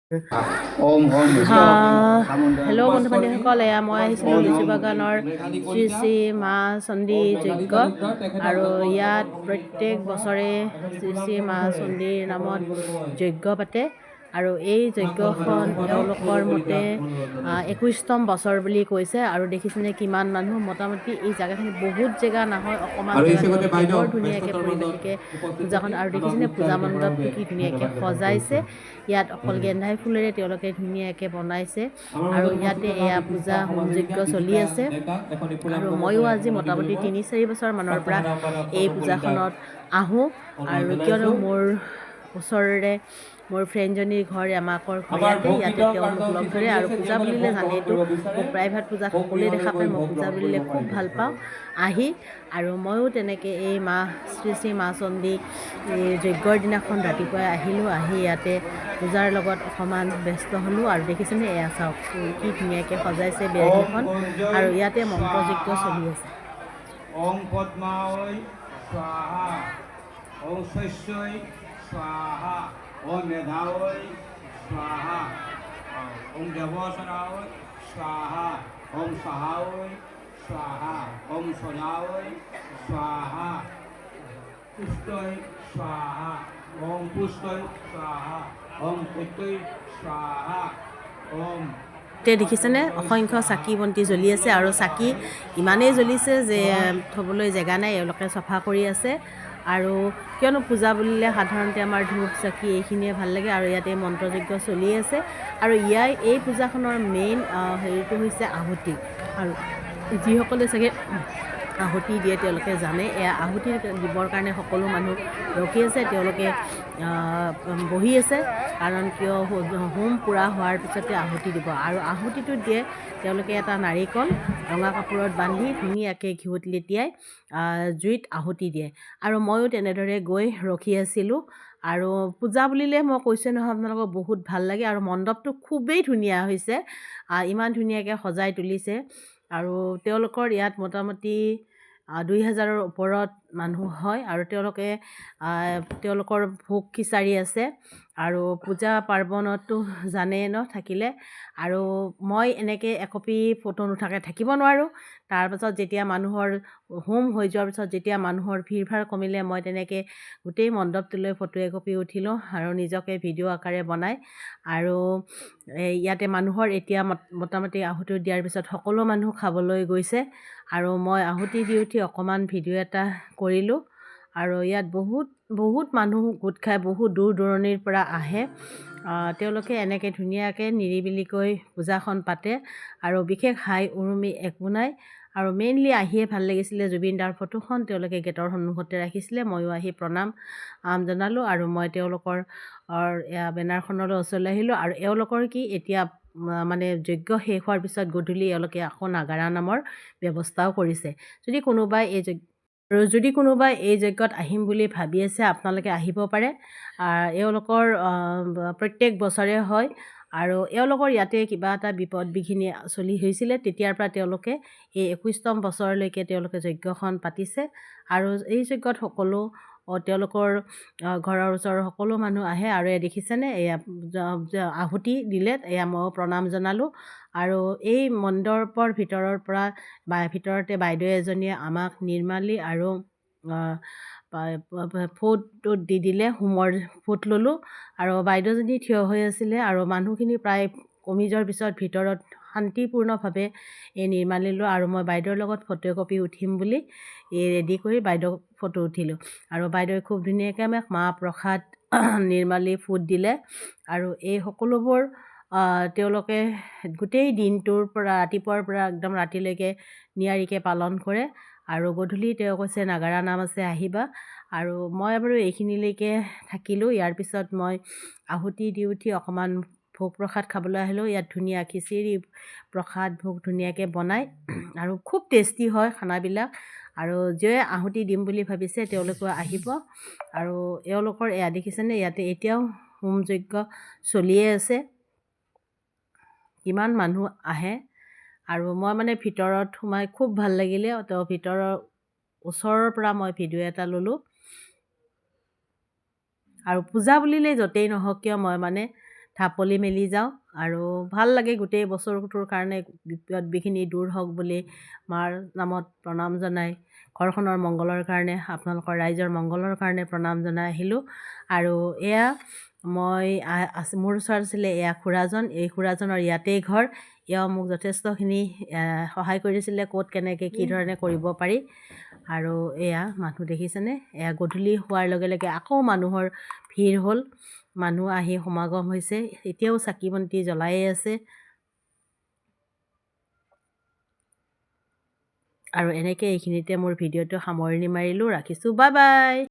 Hello' বন্ধু বান্ধৱীসকল, এয়া মই আহিছিলোঁ লিচু বাগানৰ শ্ৰী শ্ৰী মা চণ্ডী যজ্ঞ। আৰু ইয়াত প্ৰত্যেক বছৰে শ্ৰী শ্ৰী মা চণ্ডীৰ নামত যজ্ঞ পাতে। আৰু এই যজ্ঞখন এওঁলোকৰ মতে 21তম বছৰ বুলি কৈছে। আৰু দেখিছেনে কিমান মানুহ, মোটামুটি এই জেগাখিনি বহুত জেগা নহয়, অকণমান জেগাত বৰ ধুনীয়াকৈ পৰিপাটিকৈ পূজাখন। আৰু দেখিছেনে পূজা মণ্ডপটো কি ধুনীয়াকৈ সজাইছে। ইয়াত অকল গেন্ধাই ফুলেৰে তেওঁলোকে ধুনীয়াকৈ বনাইছে। আৰু ইয়াতে এয়া পূজা হোম যজ্ঞ চলি আছে। আৰু ময়ো আজি মোটামুটি 3-4 বছৰ মানৰ পৰা এই পূজাখনত আহোঁ। আৰু কিয়নো মোৰ ওচৰৰে মোৰ ফ্ৰেণ্ডজনীৰ ঘৰ এমাকৰ ঘৰ ইয়াতে তেওঁ মোক লগ ধৰে। আৰু পূজা বুলিলে জানেইতো, মোক প্ৰায়ভাগ পূজাত সকলোৱে দেখা পায়। মই পূজা বুলিলে খুব ভাল পাওঁ আহি। আৰু ময়ো তেনেকৈ এই শ্ৰী শ্ৰী মা চণ্ডী যজ্ঞৰ দিনাখন ৰাতিপুৱাই আহিলোঁ। আহি ইয়াতে পূজাৰ লগত অকণমান ব্যস্ত হ'লোঁ। আৰু দেখিছেনে এয়া চাওক কি ধুনীয়াকৈ সজাইছে বেৰখন। আৰু ইয়াতে মন্ত্ৰযজ্ঞ চলি আছে। ওম পদ্মায় স্বাহা, ওম শস্যই স্বাহা, ওম মেধায় স্বাহা, ওম দেবসরায় স্বাহা, ওম সহায় স্বাহা, ওম সদায় স্বাহা, পুষ্টয় স্বাহা, ওম পুষ্টয় স্বাহা, ওম পুত্ৰই স্বাহা, ওম। দেখিছেনে অসংখ্য চাকি বন্তি জ্বলি আছে। আৰু চাকি ইমানেই জ্বলিছে যে থ'বলৈ জেগা নাই, এওঁলোকে চফা কৰি আছে। আৰু কিয়নো পূজা বুলিলে সাধাৰণতে আমাৰ ধূপ চাকি এইখিনিয়ে ভাল লাগে। আৰু ইয়াতে মন্ত্ৰযজ্ঞ চলি আছে। আৰু এই পূজাখনৰ মেইন হেৰিটো হৈছে আহুতি। আৰু যিসকলে চাগে আহুতি দিয়ে তেওঁলোকে জানে, এয়া আহুতি দিবৰ কাৰণে সকলো মানুহ ৰখি আছে। তেওঁলোকে বহি আছে, কাৰণ কিয় হোম পূৰা হোৱাৰ পিছতে আহুতি দিব। আৰু আহুতিটো দিয়ে তেওঁলোকে এটা নাৰিকল ৰঙা কাপোৰত বান্ধি ধুনীয়াকৈ ঘিউত লেটিয়াই জুইত আহুতি দিয়ে। আৰু ময়ো তেনেদৰে গৈ ৰখি আছিলোঁ। আৰু পূজা বুলিলে মই কৈছোঁ নহয় আপোনালোকক বহুত ভাল লাগে। আৰু মণ্ডপটো খুবেই ধুনীয়া হৈছে, ইমান ধুনীয়াকৈ সজাই তুলিছে। আৰু তেওঁলোকৰ ইয়াত মোটামুটি 2000ৰ ওপৰত মানুহ হয়। আৰু তেওঁলোকৰ ভোগ খিচাৰি আছে। আৰু পূজা পাৰ্বণতো জানেই ন থাকিলে। আৰু মই এনেকৈ একপি ফটো নুঠাকৈ থাকিব নোৱাৰোঁ। তাৰপাছত যেতিয়া মানুহৰ হোম হৈ যোৱাৰ পিছত যেতিয়া মানুহৰ ভিৰ ভাৰ কমিলে, মই তেনেকৈ গোটেই মণ্ডপটোলৈ ফটো একপি উঠিলোঁ আৰু নিজকে ভিডিঅ' আকাৰে বনাই। আৰু ইয়াতে মানুহৰ এতিয়া মোটামুটি আহুতি দিয়াৰ পিছত সকলো মানুহ খাবলৈ গৈছে। আৰু মই আহুতি দি উঠি অকণমান ভিডিঅ' এটা কৰিলোঁ। আৰু ইয়াত বহুত মানুহ গোট খাই বহুত দূৰ দূৰণিৰ পৰা আহে। তেওঁলোকে এনেকৈ ধুনীয়াকৈ নিৰিবিলিকৈ পূজাখন পাতে। আৰু বিশেষ হাই উৰুমি একো নাই। আৰু মেইনলি আহিয়ে ভাল লাগিছিলে, জুবিন দাৰ ফটোখন তেওঁলোকে গেটৰ সন্মুখতে ৰাখিছিলে। ময়ো আহি প্ৰণাম জনালোঁ। আৰু মই তেওঁলোকৰ বেনাৰখনলৈ ওচৰলৈ আহিলোঁ। আৰু এওঁলোকৰ কি এতিয়া মানে যজ্ঞ শেষ হোৱাৰ পিছত গধূলি এওঁলোকে আকৌ নাগাৰা নামৰ ব্যৱস্থাও কৰিছে। যদি কোনোবাই এই যজ্ঞত আহিম বুলি ভাবি আছে, আপোনালোকে আহিব পাৰে। এওঁলোকৰ প্ৰত্যেক বছৰে হয়। আৰু এওঁলোকৰ ইয়াতে কিবা এটা বিপদ বিঘিনি চলি হৈছিলে, তেতিয়াৰ পৰা তেওঁলোকে এই 21তম বছৰলৈকে তেওঁলোকে যজ্ঞখন পাতিছে। আৰু এই যজ্ঞত তেওঁলোকৰ ঘৰৰ ওচৰৰ সকলো মানুহ আহে। আৰু দেখিছেনে এয়া আহুতি দিলে, এয়া ময়ো প্ৰণাম জনালোঁ। আৰু এই মণ্ডপৰ ভিতৰতে বাইদেউ এজনীয়ে আমাক নিৰ্মালি আৰু ফুটটো দি দিলে, হোমৰ ফুট ল'লোঁ। আৰু বাইদেউজনী থিয় হৈ আছিলে। আৰু মানুহখিনি প্ৰায় কমি যোৱাৰ পিছত ভিতৰত শান্তিপূৰ্ণভাৱে এই নিৰ্মালি ল'লোঁ। আৰু মই বাইদেউৰ লগত ফটো একপি উঠিম বুলি ৰেডি কৰি বাইদেউক ফটো উঠিলোঁ। আৰু বাইদেৱে খুব ধুনীয়াকৈ আমাক মাহ প্ৰসাদ নিৰ্মালি ফুট দিলে। আৰু এই সকলোবোৰ তেওঁলোকে গোটেই দিনটোৰ পৰা ৰাতিপুৱাৰ পৰা একদম ৰাতিলৈকে নিয়াৰিকৈ পালন কৰে। আৰু গধূলি তেওঁ কৈছে নাগাৰা নাম আছে, আহিবা। আৰু মই বাৰু এইখিনিলৈকে থাকিলোঁ। ইয়াৰ পিছত মই আহুতি দি উঠি অকণমান ভোগ প্ৰসাদ খাবলৈ আহিলোঁ। ইয়াত ধুনীয়া খিচিৰি প্ৰসাদ ভোগ ধুনীয়াকৈ বনায়। আৰু খুব টেষ্টি হয় খানাবিলাক। আৰু যিয়ে আহুতি দিম বুলি ভাবিছে তেওঁলোকেও আহিব। আৰু এওঁলোকৰ এয়া দেখিছেনে, ইয়াতে এতিয়াও হোম যজ্ঞ চলিয়ে আছে। কিমান মানুহ আহে। আৰু মই মানে ভিতৰত সোমাই খুব ভাল লাগিলে। ভিতৰৰ ওচৰৰ পৰা মই ভিডিঅ' এটা ল'লোঁ। আৰু পূজা বুলিলে য'তেই নহওক কিয় মই মানে ঢাপলি মেলি যাওঁ আৰু ভাল লাগে গোটেই বছৰটোৰ কাৰণে বিপদ বিঘিনি দূৰ হওক বুলি মাৰ নামত প্ৰণাম জনাই ঘৰখনৰ মংগলৰ কাৰণে আপোনালোকৰ ৰাইজৰ মংগলৰ কাৰণে প্ৰণাম জনাই আহিলোঁ। আৰু এয়া মই মোৰ ওচৰত আছিলে এয়া খুৰাজন, এই খুৰাজনৰ ইয়াতেই ঘৰ। এওঁ মোক যথেষ্টখিনি সহায় কৰিছিলে ক'ত কেনেকৈ কি ধৰণে কৰিব পাৰি। আৰু এয়া মানুহ দেখিছেনে, এয়া গধূলি হোৱাৰ লগে লগে আকৌ মানুহৰ ভিৰ হ'ল, মানুহ আহি সমাগম হৈছে, এতিয়াও চাকি বন্তি জ্বলায়ে আছে। আৰু এনেকৈ এইখিনিতে মোৰ ভিডিঅ'টো সামৰণি মাৰিলোঁ, ৰাখিছোঁ, বাই বাই।